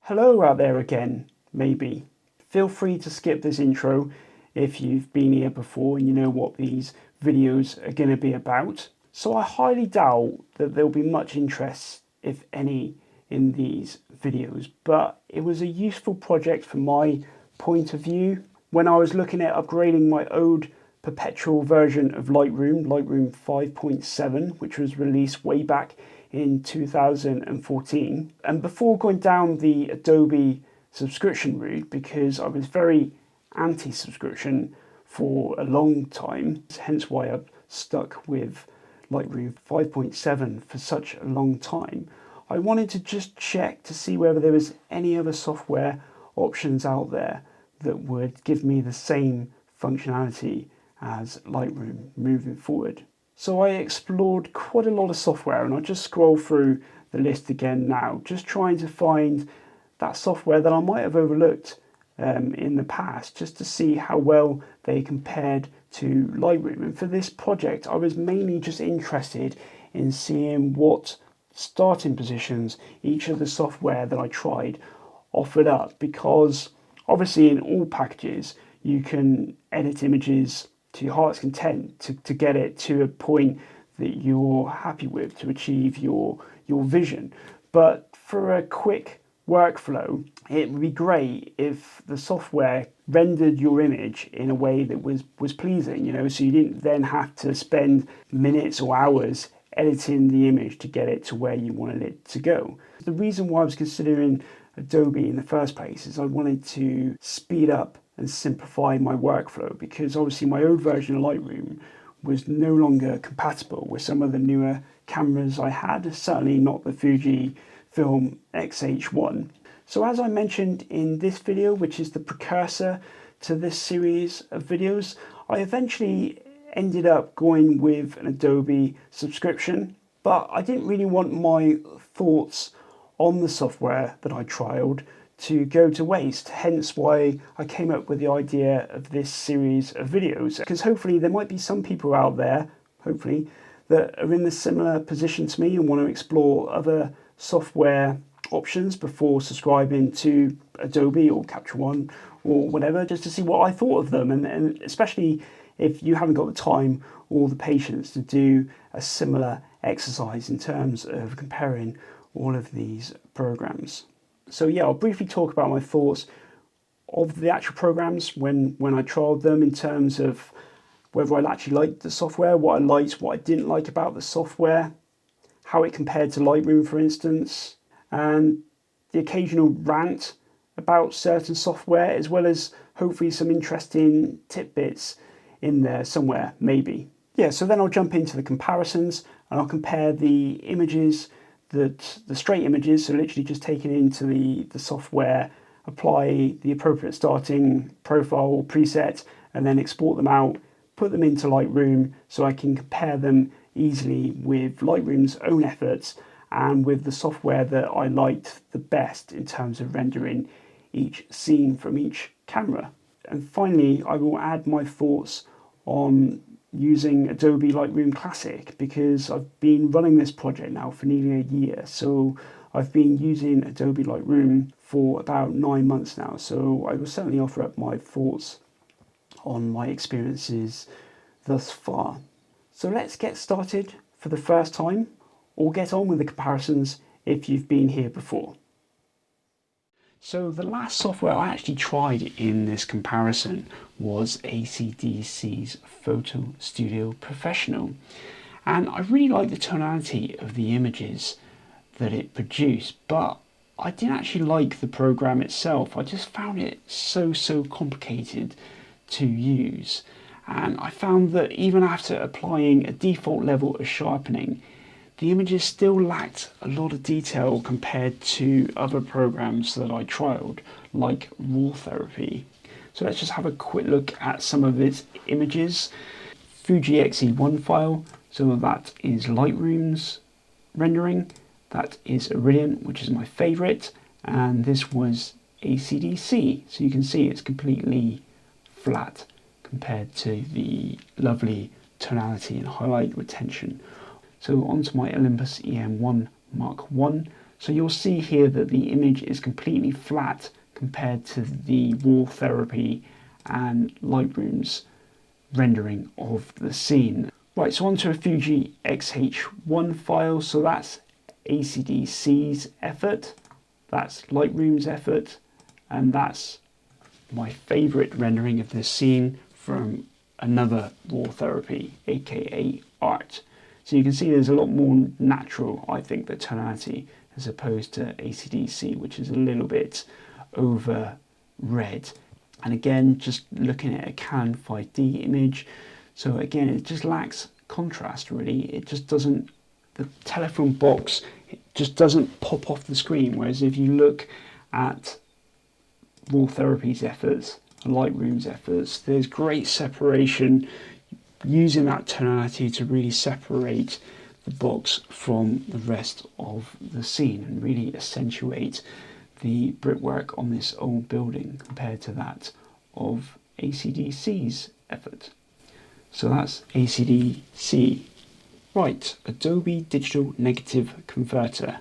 Hello out there again, maybe. Feel free to skip this intro if you've been here before and you know what these videos are going to be about. So I highly doubt that there'll be much interest, if any, in these videos, but it was a useful project from my point of view. When I was looking at upgrading my old perpetual version of Lightroom 5.7, which was released way back in 2014. And before going down the Adobe subscription route, because I was very anti-subscription for a long time, hence why I've stuck with Lightroom 5.7 for such a long time, I wanted to just check to see whether there was any other software options out there that would give me the same functionality as Lightroom moving forward. So I explored quite a lot of software, and I'll just scroll through the list again now, just trying to find that software that I might have overlooked in the past, just to see how well they compared to Lightroom. And for this project, I was mainly just interested in seeing what starting positions each of the software that I tried offered up, because obviously in all packages you can edit images to your heart's content to get it to a point that you're happy with to achieve your vision. But for a quick workflow, it would be great if the software rendered your image in a way that was pleasing, so you didn't then have to spend minutes or hours editing the image to get it to where you wanted it to go. The reason why I was considering Adobe in the first place is I wanted to speed up and simplify my workflow, because obviously my old version of Lightroom was no longer compatible with some of the newer cameras I had, certainly not the Fujifilm X-H1. So as I mentioned in this video, which is the precursor to this series of videos, I eventually ended up going with an Adobe subscription, but I didn't really want my thoughts on the software that I trialed to go to waste, hence why I came up with the idea of this series of videos, because hopefully there might be some people out there, hopefully, that are in a similar position to me and want to explore other software options before subscribing to Adobe or Capture One or whatever, just to see what I thought of them, and especially if you haven't got the time or the patience to do a similar exercise in terms of comparing all of these programs. So yeah, I'll briefly talk about my thoughts of the actual programs when I trialed them, in terms of whether I actually liked the software, what I liked, what I didn't like about the software, how it compared to Lightroom, for instance, and the occasional rant about certain software, as well as hopefully some interesting tidbits in there somewhere, maybe. Yeah, so then I'll jump into the comparisons and I'll compare the images, the straight images, so literally just taking into the software, apply the appropriate starting profile or preset, and then export them out, put them into Lightroom so I can compare them easily with Lightroom's own efforts and with the software that I liked the best in terms of rendering each scene from each camera. And finally, I will add my thoughts on using Adobe Lightroom Classic, because I've been running this project now for nearly a year. So I've been using Adobe Lightroom for about 9 months now. So I will certainly offer up my thoughts on my experiences thus far. So let's get started for the first time, or get on with the comparisons if you've been here before. So the last software I actually tried in this comparison was ACDSee's Photo Studio Professional, and I really liked the tonality of the images that it produced, but I didn't actually like the program itself. I just found it so complicated to use, and I found that even after applying a default level of sharpening, the images still lacked a lot of detail compared to other programs that I trialed, like Raw Therapy. So let's just have a quick look at some of its images. Fuji Xe1 file, so that is Lightroom's rendering. That is Iridium, which is my favourite, and this was ACDSee. So you can see it's completely flat compared to the lovely tonality and highlight retention. So onto my Olympus EM1 Mark I. So you'll see here that the image is completely flat compared to the Raw Therapy and Lightroom's rendering of the scene. Right, so onto a Fuji X-H1 file. So that's ACDSee's effort, that's Lightroom's effort, and that's my favourite rendering of this scene from another Raw Therapy, aka Art. So you can see there's a lot more natural, I think, the tonality, as opposed to ACDSee, which is a little bit over red. And again, just looking at a Canon 5D image, so again, it just lacks contrast really. It just doesn't, the telephone box, it just doesn't pop off the screen. Whereas if you look at Raw Therapy's efforts, Lightroom's efforts, there's great separation, using that tonality to really separate the box from the rest of the scene and really accentuate the brickwork on this old building compared to that of ACDSee's effort. So that's ACDSee. Right, Adobe Digital Negative Converter,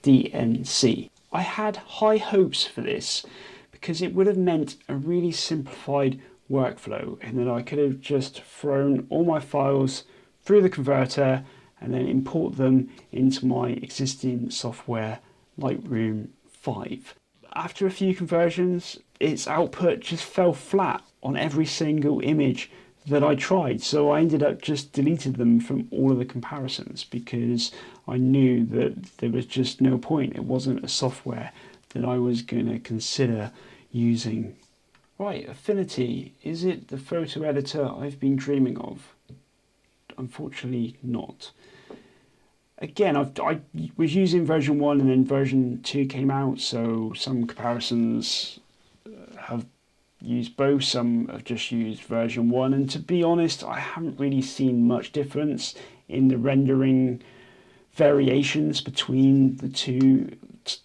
DNC. I had high hopes for this because it would have meant a really simplified workflow, and then I could have just thrown all my files through the converter and then import them into my existing software, Lightroom 5. After a few conversions, its output just fell flat on every single image that I tried, so I ended up just deleting them from all of the comparisons because I knew that there was just no point. It wasn't a software that I was going to consider using. Right, Affinity, is it the photo editor I've been dreaming of? Unfortunately not. Again, I was using version 1 and then version 2 came out, so some comparisons have used both, some have just used version 1, and to be honest, I haven't really seen much difference in the rendering variations between the two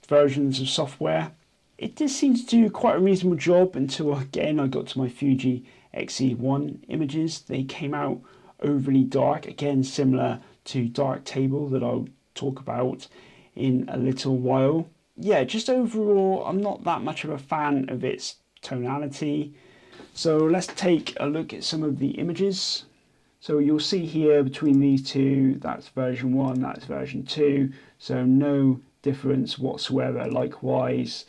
versions of software. It did seem to do quite a reasonable job until, again, I got to my Fuji X-E1 images. They came out overly dark, again similar to Dark Table that I'll talk about in a little while. Yeah, just overall, I'm not that much of a fan of its tonality. So let's take a look at some of the images. So you'll see here between these two, that's version 1, that's version 2, so no difference whatsoever. Likewise,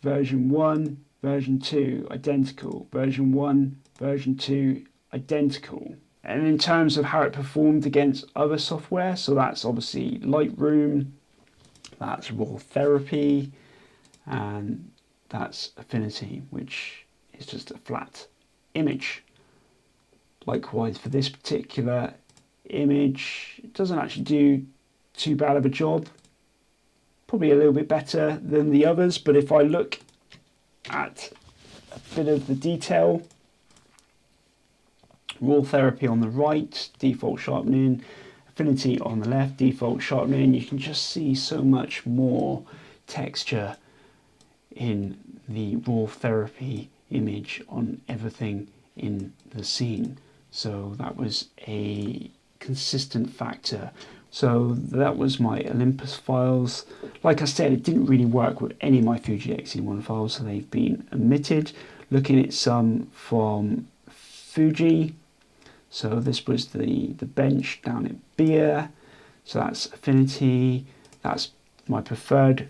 version 1, version 2, identical. Version 1, version 2, identical. And in terms of how it performed against other software, so that's obviously Lightroom, that's Raw Therapy, and that's Affinity, which is just a flat image. Likewise for this particular image, it doesn't actually do too bad of a job. Probably a little bit better than the others, but if I look at a bit of the detail, Raw Therapy on the right, default sharpening, Affinity on the left, default sharpening, you can just see so much more texture in the Raw Therapy image on everything in the scene. So that was a consistent factor. So that was my Olympus files. Like I said, it didn't really work with any of my Fuji X-E1 files, so they've been omitted. Looking at some from Fuji, so this was the bench down at Beer, so that's Affinity, that's my preferred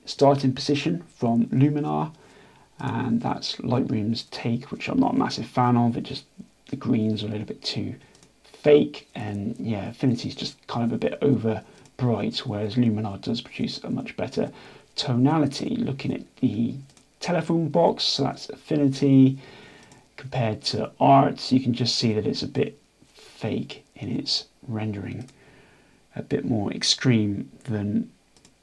starting position from Luminar, and that's Lightroom's take, which I'm not a massive fan of. It just, the greens are a little bit too fake, and yeah, Affinity's just kind of a bit over bright, whereas Luminar does produce a much better tonality. Looking at the telephone box, so that's Affinity compared to Art, you can just see that it's a bit fake in its rendering, a bit more extreme than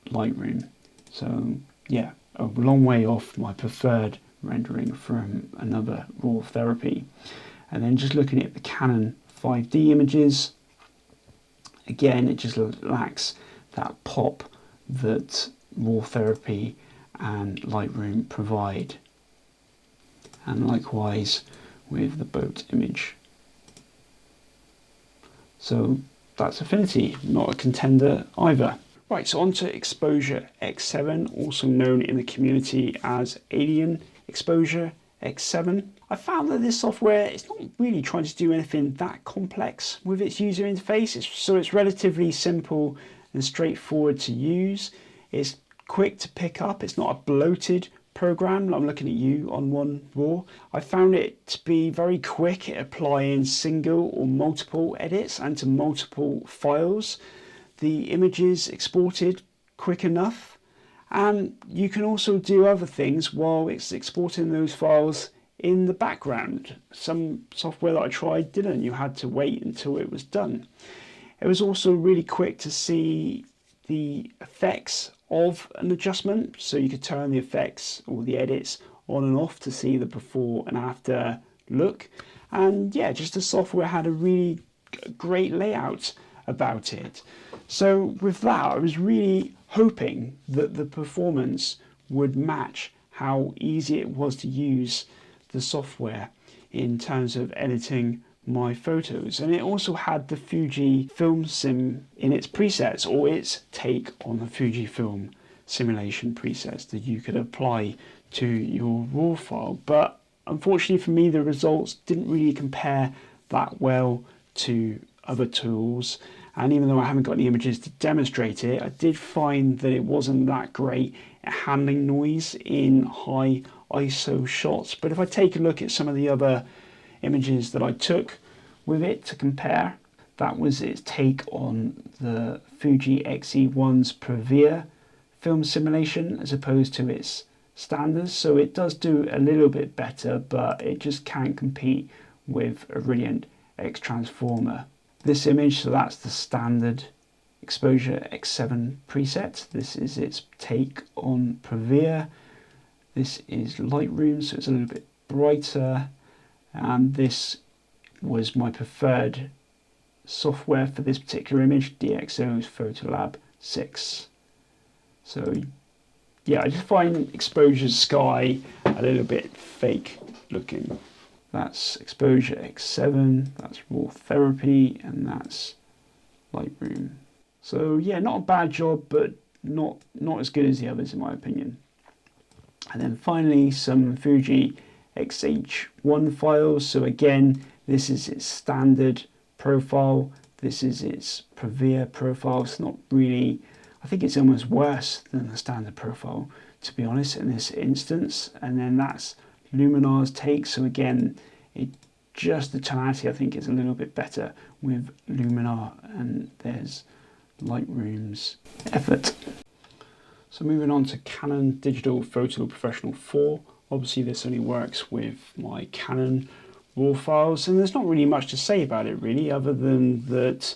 Lightroom. So yeah, a long way off my preferred rendering from another Raw Therapy. And then just looking at the Canon 5D images, again, it just lacks that pop that Raw Therapy and Lightroom provide. And likewise with the boat image. So that's Affinity, not a contender either. Right, so on to Exposure X7, also known in the community as Alien Exposure X7. I found that this software is not really trying to do anything that complex with its user interface, so it's relatively simple and straightforward to use. It's quick to pick up, it's not a bloated program. I'm looking at you on one raw. I found it to be very quick at applying single or multiple edits and to multiple files. The images exported quick enough, and you can also do other things while it's exporting those files in the background. Some software that I tried didn't. You had to wait until it was done. It was also really quick to see the effects of an adjustment, so you could turn the effects or the edits on and off to see the before and after look. And yeah, just the software had a really great layout about it. So with that, I was really hoping that the performance would match how easy it was to use the software in terms of editing my photos. And it also had the Fuji Film Sim in its presets, or its take on the Fuji Film simulation presets that you could apply to your raw file. But unfortunately for me, the results didn't really compare that well to other tools. And even though I haven't got any images to demonstrate it, I did find that it wasn't that great at handling noise in high ISO shots. But if I take a look at some of the other images that I took with it to compare, that was its take on the Fuji X-E1's Previa film simulation as opposed to its standards. So it does do a little bit better, but it just can't compete with a Brilliant X Transformer. This image, so that's the standard Exposure X7 preset. This is its take on Previa. This is Lightroom, so it's a little bit brighter. And this was my preferred software for this particular image, DxO's Photolab 6. So yeah, I just find Exposure Sky a little bit fake looking. That's Exposure X7, that's Raw Therapy, and that's Lightroom. So yeah, not a bad job, but not as good as the others in my opinion. And then finally some Fuji X-H1 files. So again, this is its standard profile. This is its Previa profile. It's not really, I think it's almost worse than the standard profile, to be honest, in this instance. And then that's Luminar's take. So again, the tonality I think is a little bit better with Luminar, and there's Lightroom's effort. So moving on to Canon Digital Photo Professional 4. Obviously this only works with my Canon RAW files, and there's not really much to say about it really, other than that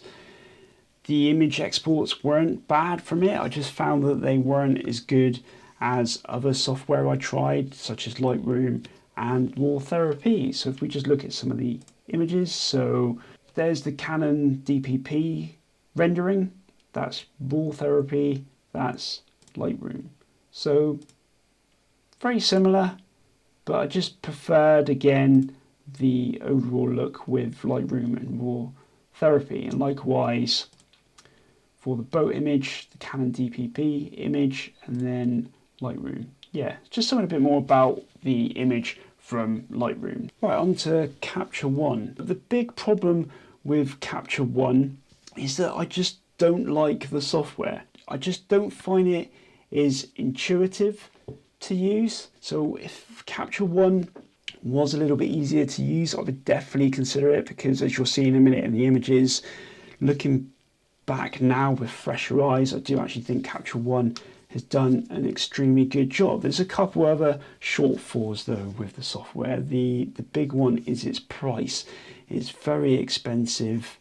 the image exports weren't bad from it. I just found that they weren't as good as other software I tried, such as Lightroom and Raw Therapy. So if we just look at some of the images, so there's the Canon DPP rendering, that's Raw Therapy, that's Lightroom. So very similar, but I just preferred again the overall look with Lightroom and Raw Therapy. And likewise for the boat image, the Canon DPP image, and then Lightroom. Yeah, just something a bit more about the image from Lightroom. Right, on to Capture One. The big problem with Capture One is that I just don't like the software. I just don't find it is intuitive to use. So if Capture One was a little bit easier to use, I would definitely consider it, because as you'll see in a minute in the images, looking back now with fresher eyes, I do actually think Capture One has done an extremely good job. There's a couple other shortfalls though with the software. The big one is its price. It's very expensive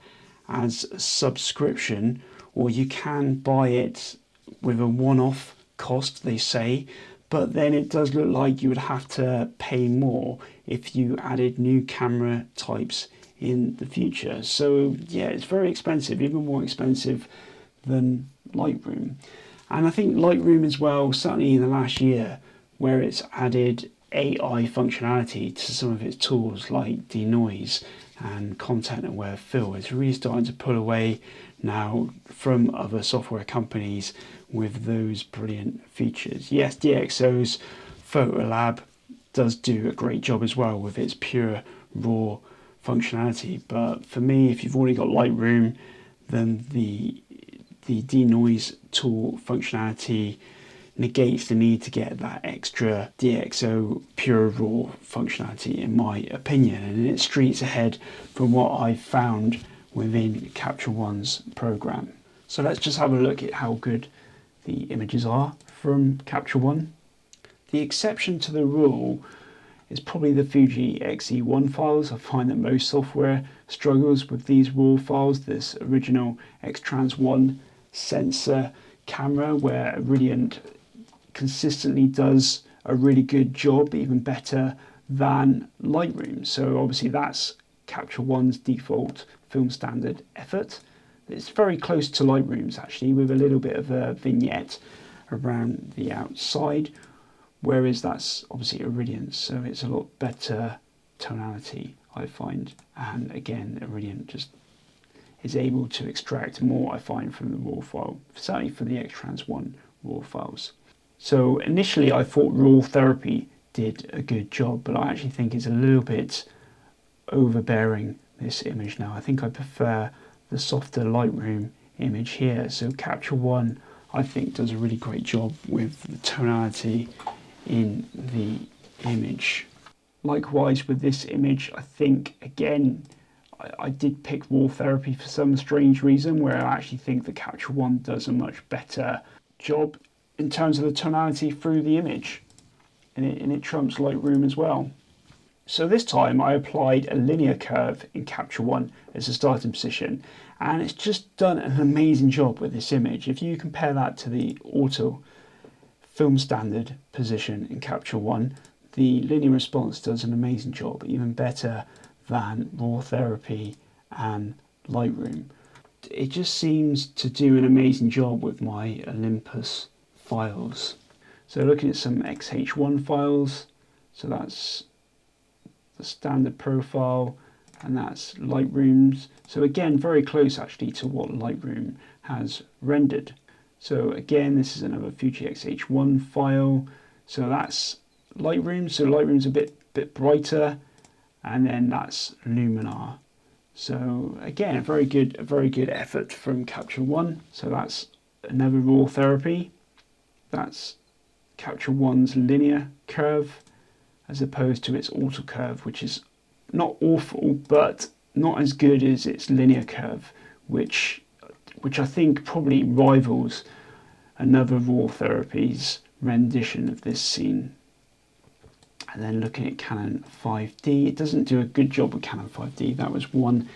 as a subscription, or you can buy it with a one-off cost, they say, but then it does look like you would have to pay more if you added new camera types in the future. So yeah, it's very expensive, even more expensive than Lightroom. And I think Lightroom as well, certainly in the last year, where it's added AI functionality to some of its tools like denoise and content aware fill, it's really starting to pull away now from other software companies with those brilliant features. Yes, DxO's Photolab does do a great job as well with its pure raw functionality, but for me, if you've already got Lightroom, then the denoise tool functionality negates the need to get that extra DxO pure raw functionality, in my opinion, and it streets ahead from what I've found within Capture One's program. So let's just have a look at how good the images are from Capture One. The exception to the rule is probably the Fuji X-E1 files. I find that most software struggles with these raw files, this original X-Trans 1 sensor camera, where Iridium consistently does a really good job, even better than Lightroom. So obviously that's Capture One's default film standard effort. It's very close to Lightroom's actually, with a little bit of a vignette around the outside, whereas that's obviously Iridium's, so it's a lot better tonality, I find. And again, Iridium just is able to extract more, I find, from the raw file, certainly for the X-Trans 1 raw files. So initially I thought raw therapy did a good job, but I actually think it's a little bit overbearing, this image now. I think I prefer the softer Lightroom image here. So Capture One, I think, does a really great job with the tonality in the image. Likewise with this image, I think, again, I did pick raw therapy for some strange reason, where I actually think the Capture One does a much better job in terms of the tonality through the image, and it trumps Lightroom as well. So this time I applied a linear curve in Capture One as a starting position, and it's just done an amazing job with this image. If you compare that to the auto film standard position in Capture One, the linear response does an amazing job, even better than raw therapy and Lightroom. It just seems to do an amazing job with my Olympus files. So looking at some XH1 files, so that's the standard profile, and that's Lightroom's. So again, very close actually to what Lightroom has rendered. So again, this is another Fuji XH1 file. So that's Lightroom. So Lightroom's a bit brighter, and then that's Luminar. So again, a very good effort from Capture One. So that's another raw therapy. That's Capture One's linear curve, as opposed to its auto curve, which is not awful, but not as good as its linear curve, which I think probably rivals another raw therapy's rendition of this scene. And then looking at Canon 5D, it doesn't do a good job with Canon 5D. That was one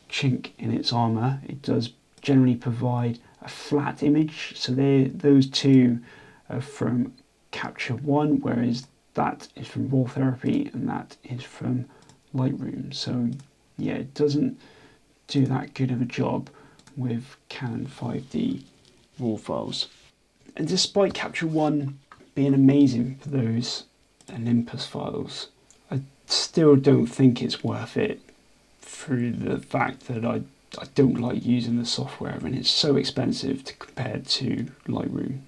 chink in its armour. It does generally provide a flat image, so those two are from Capture One, whereas that is from raw therapy and that is from Lightroom. So yeah, it doesn't do that good of a job with Canon 5D raw files. And despite Capture One being amazing for those Olympus files, I still don't think it's worth it, through the fact that I don't like using the software and it's so expensive compared to Lightroom,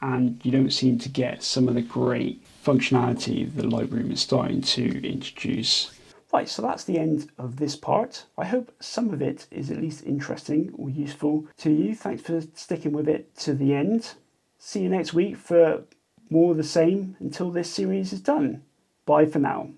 and you don't seem to get some of the great functionality that Lightroom is starting to introduce. Right, so that's the end of this part. I hope some of it is at least interesting or useful to you. Thanks for sticking with it to the end. See you next week for more of the same until this series is done. Bye for now.